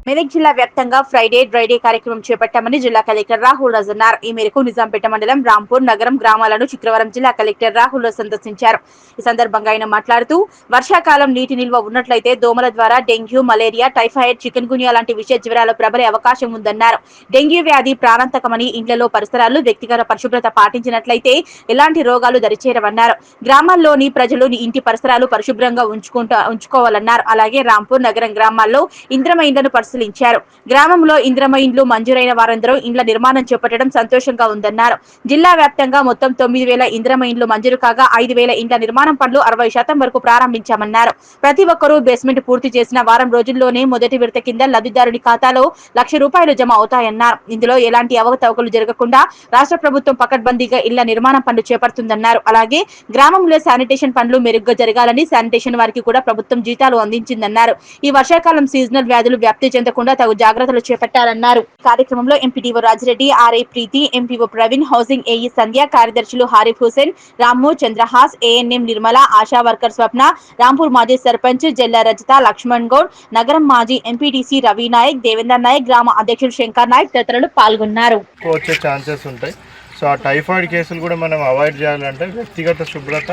మెదక్ జిల్లా వ్యాప్తంగా Friday dry day కార్యక్రమం చేపట్టామని జిల్లా కలెక్టర్ రాహుల్ రాజ్ అన్నారు. ఈ మేరకు నిజాంపేట మండలం రాంపూర్ నగరం గ్రామాలను శుక్రవారం జిల్లా కలెక్టర్ రాహుల్ రాజ్ సందర్శించారు. ఈ సందర్భంగా ఆయన మాట్లాడుతూ వర్షాకాలం నీటి నిల్వ ఉన్నట్లయితే దోమల ద్వారా డెంగ్యూ, మలేరియా, టైఫాయిడ్, చికెన్ గున్యా లాంటి విష జ్వరాలు ప్రబలే అవకాశం ఉందన్నారు. డెంగ్యూ వ్యాధి ప్రాణాంతకమని ఇండ్లలో పరిసరాలు వ్యక్తిగత పరిశుభ్రత పాటించినట్లయితే ఎలాంటి రోగాలు దరిచేరవన్నారు. గ్రామాల్లోని ప్రజలు ఇంటి పరిసరాలు పరిశుభ్రంగా ఉంచుకోవాలన్నారు. అలాగే రాంపూర్ నగరం గ్రామాల్లో ఇంద్రమ ఇండ్లను పరిశీలించారు. గ్రామంలో ఇంద్రమ ఇండ్లు మంజూరైన వారందరూ ఇండ్ల నిర్మాణం చేపట్టడం సంతోషంగా ఉందన్నారు. జిల్లా వ్యాప్తంగా మొత్తం 9,000 ఇంద్రమ ఇండ్లు మంజూరు కాగా 5,000 ఇండ్ల నిర్మాణం పనులు 60% వరకు ప్రారంభించామన్నారు. ప్రతి ఒక్కరూ బేస్మెంట్ పూర్తి చేసిన వారం రోజుల్లోనే మొదటి విడత కింద లబ్ధిదారుని ఖాతాలో ₹1,00,000 జమ అవుతాయన్నారు. ఇందులో ఎలాంటి అవకతవకలు జరగకుండా రాష్ట్ర ప్రభుత్వం పకడ్బందీగా ఇళ్ల నిర్మాణం పనులు చేపడుతుందన్నారు. అలాగే గ్రామంలో శానిటేషన్ పనులు మెరుగ్గా జరగాలని శానిటేషన్ వారికి కూడా ప్రభుత్వం జీతాలు అందించిందన్నారు. ఈ వర్షాకాలం సీజనల్ వ్యాధులు వ్యాప్తి చెందకుండా తగు జాగ్రత్తలు చేపట్టాలన్నారు. కార్యక్రమంలో ఎంపీడీఓ రాజిరెడ్డి, ఆర్ఐ ప్రీతి, ఎంపీఓ ప్రవీణ్, హౌసింగ్ ఏఈ సంధ్య, కార్యదర్శులు హారిఫ్ హుసేన్, రాము, చంద్రహాస్, ఏఎన్ఎం నిర్మల, ఆశా వర్కర్ స్వప్న, రాంపూర్ మాజీ సర్పంచ్ జెల్ల రజిత, లక్ష్మణ్ గౌడ్, నగరం మాజీ ఎంపీటీసీ రవి నాయక్, దేవేందర్ నాయక్, గ్రామ అధ్యక్షుడు శంకర్ నాయక్ తదితరులు పాల్గొన్నారు. వచ్చే ఛాన్సెస్ ఉంటాయి. సో ఆ టైఫాయిడ్ కేసులు కూడా మనం అవాయిడ్ చేయాలంటే వ్యక్తిగత శుభ్రత,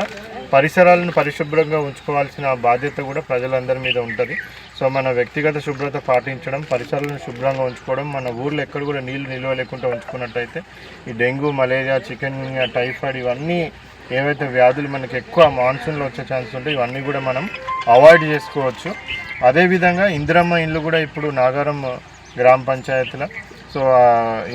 పరిసరాలను పరిశుభ్రంగా ఉంచుకోవాల్సిన బాధ్యత కూడా ప్రజలందరి మీద ఉంటుంది. సో మన వ్యక్తిగత శుభ్రత పాటించడం, పరిసరాలను శుభ్రంగా ఉంచుకోవడం, మన ఊర్లో ఎక్కడ కూడా నీళ్లు నిల్వ లేకుండా ఉంచుకున్నట్టయితే ఈ డెంగ్యూ, మలేరియా, చికెన్ గున్యా, టైఫాయిడ్ ఇవన్నీ ఏవైతే వ్యాధులు మనకి ఎక్కువ మాన్సూన్లో వచ్చే ఛాన్సెస్ ఉంటాయి ఇవన్నీ కూడా మనం అవాయిడ్ చేసుకోవచ్చు. అదేవిధంగా ఇందిరమ్మ ఇల్లు కూడా ఇప్పుడు నాగారం గ్రామ పంచాయతీలో సో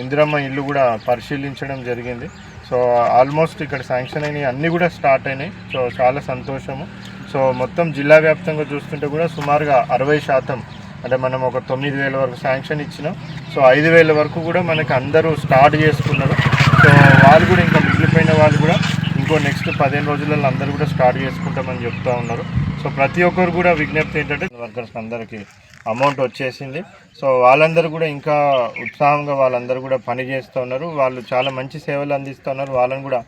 ఇందిరమ్మ ఇల్లు కూడా పరిశీలించడం జరిగింది. సో ఆల్మోస్ట్ ఇక్కడ శాంక్షన్ అయినాయి, అన్నీ కూడా స్టార్ట్ అయినాయి. సో చాలా సంతోషము. సో మొత్తం జిల్లా వ్యాప్తంగా చూస్తుంటే కూడా సుమారుగా 60% అంటే మనం ఒక 9,000 వరకు శాంక్షన్ ఇచ్చినాం. సో 5,000 వరకు కూడా మనకి అందరూ స్టార్ట్ చేసుకున్నారు. సో వాళ్ళు కూడా ఇంకా మిగిలిపోయిన వాళ్ళు కూడా ఇంకో నెక్స్ట్ 15 రోజులలో అందరూ కూడా స్టార్ట్ చేసుకుంటామని చెప్తూ ఉన్నారు. సో ప్రతి ఒక్కరు కూడా విజ్ఞప్తి ఏంటంటే వర్కర్స్ అందరికీ అమౌంట్ వచ్చేసింది. సో వాళ్ళందరూ కూడా ఇంకా ఉత్సాహంగా వాళ్ళందరూ కూడా పని చేస్తూ ఉన్నారు. వాళ్ళు చాలా మంచి సేవలు అందిస్తున్నారు. వాళ్ళని కూడా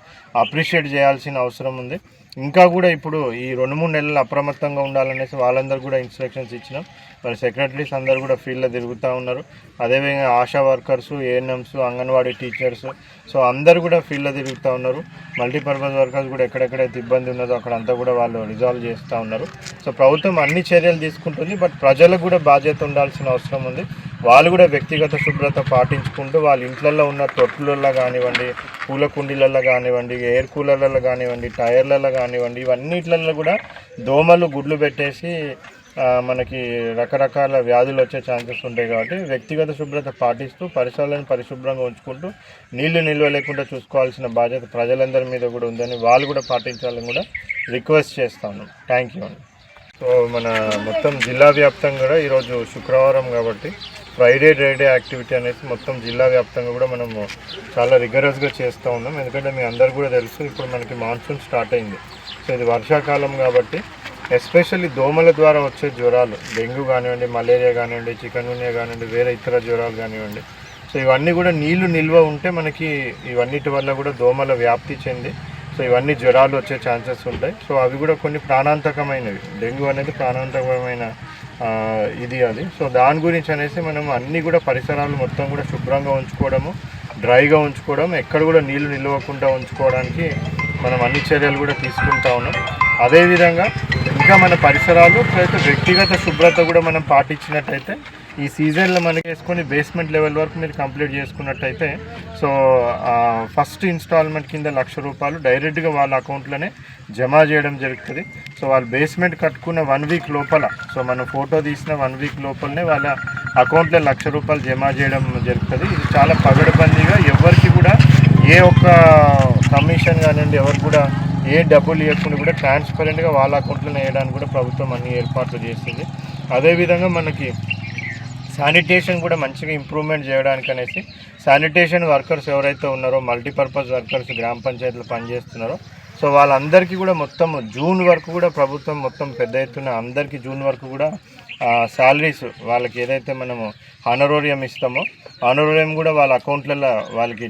అప్రిషియేట్ చేయాల్సిన అవసరం ఉంది. ఇంకా కూడా ఇప్పుడు ఈ 2-3 నెలలు అప్రమత్తంగా ఉండాలనేసి వాళ్ళందరూ కూడా ఇన్స్ట్రక్షన్స్ ఇచ్చినాం. మరి సెక్రటరీస్ అందరూ కూడా ఫీల్డ్లో తిరుగుతూ ఉన్నారు. అదేవిధంగా ASHA workers, ANMs, anganwadi teachers so అందరూ కూడా ఫీల్డ్లో తిరుగుతూ ఉన్నారు. మల్టీపర్పస్ వర్కర్స్ కూడా ఎక్కడెక్కడైతే ఇబ్బంది ఉన్నదో అక్కడంతా కూడా వాళ్ళు రిజాల్వ్ చేస్తూ ఉన్నారు. సో ప్రభుత్వం అన్ని చర్యలు తీసుకుంటుంది. బట్ ప్రజలకు కూడా బాధ్యత ఉండాల్సిన అవసరం ఉంది. వాళ్ళు కూడా వ్యక్తిగత శుభ్రత పాటించుకుంటూ వాళ్ళ ఇంట్లలో ఉన్న తొట్టులలో కానివ్వండి, పూల కుండీలలో కానివ్వండి, ఎయిర్ కూలర్లలో కానివ్వండి, టైర్లలో కానివ్వండి, ఇవన్నిట్లలో కూడా దోమలు గుడ్లు పెట్టేసి మనకి రకరకాల వ్యాధులు వచ్చే ఛాన్సెస్ ఉంటాయి. కాబట్టి వ్యక్తిగత శుభ్రత పాటిస్తూ పరిసరాలను పరిశుభ్రంగా ఉంచుకుంటూ నీళ్లు నిల్వ లేకుండా చూసుకోవాల్సిన బాధ్యత ప్రజలందరి మీద కూడా ఉందని వాళ్ళు కూడా పాటించాలని కూడా రిక్వెస్ట్ చేస్తాను. థ్యాంక్ యూ అండి. సో మన మొత్తం జిల్లా వ్యాప్తంగా కూడా ఈరోజు శుక్రవారం కాబట్టి ఫ్రైడే డ్రైడే యాక్టివిటీ అనేసి మొత్తం జిల్లా వ్యాప్తంగా కూడా మనము చాలా రిగరస్గా చేస్తూ ఉన్నాం. ఎందుకంటే మీ అందరు కూడా తెలుసు ఇప్పుడు మనకి మాన్సూన్ స్టార్ట్ అయింది. సో ఇది వర్షాకాలం కాబట్టి ఎస్పెషల్లీ దోమల ద్వారా వచ్చే జ్వరాలు, డెంగ్యూ కానివ్వండి, మలేరియా కానివ్వండి, చికెన్ గున్యా కానివ్వండి, వేరే ఇతర జ్వరాలు కానివ్వండి, సో ఇవన్నీ కూడా నీళ్లు నిల్వ ఉంటే మనకి ఇవన్నిటి వల్ల కూడా దోమల వ్యాప్తి చెంది సో ఇవన్నీ జ్వరాలు వచ్చే ఛాన్సెస్ ఉంటాయి. సో అవి కూడా కొన్ని ప్రాణాంతకమైనవి. డెంగ్యూ అనేది ప్రాణాంతకమైన ఇది అది. సో దాని గురించి అనేసి మనం అన్నీ కూడా పరిసరాలు మొత్తం కూడా శుభ్రంగా ఉంచుకోవడము, డ్రైగా ఉంచుకోవడం, ఎక్కడ కూడా నీళ్లు నిల్వకుండా ఉంచుకోవడానికి మనం అన్ని చర్యలు కూడా తీసుకుంటా ఉన్నాం. అదేవిధంగా ఇంకా మన పరిసరాలు అయితే వ్యక్తిగత శుభ్రత కూడా మనం పాటించినట్టయితే ఈ సీజన్లో మనకి వేసుకొని బేస్మెంట్ లెవెల్ వరకు మీరు కంప్లీట్ చేసుకున్నట్టయితే సో ఫస్ట్ ఇన్స్టాల్మెంట్ కింద ₹1,00,000 డైరెక్ట్గా వాళ్ళ అకౌంట్లోనే జమ చేయడం జరుగుతుంది. సో వాళ్ళు బేస్మెంట్ కట్టుకున్న 1 వీక్ లోపల సో మనం ఫోటో తీసిన 1 వీక్ లోపలనే వాళ్ళ అకౌంట్లో ₹1,00,000 జమ చేయడం జరుగుతుంది. ఇది చాలా పగడబందీగా ఎవరికి కూడా ఏ ఒక్క కమిషన్ కానివ్వండి, ఎవరు కూడా ఏ డబ్బులు ఇవ్వకుండా కూడా ట్రాన్స్పరెంట్గా వాళ్ళ అకౌంట్లోనే వేయడానికి కూడా ప్రభుత్వం అన్ని ఏర్పాట్లు చేస్తుంది. అదేవిధంగా మనకి శానిటేషన్ కూడా మంచిగా ఇంప్రూవ్మెంట్ చేయడానికి అనేసి శానిటేషన్ వర్కర్స్ ఎవరైతే ఉన్నారో మల్టీపర్పస్ వర్కర్స్ గ్రామ పంచాయతీలో పనిచేస్తున్నారో సో వాళ్ళందరికీ కూడా మొత్తం జూన్ వరకు కూడా ప్రభుత్వం మొత్తం పెద్ద ఎత్తున అందరికీ జూన్ వరకు కూడా శాలరీస్ వాళ్ళకి ఏదైతే మనము హానరోరియం ఇస్తామో హానరోరియం కూడా వాళ్ళ అకౌంట్లలో వాళ్ళకి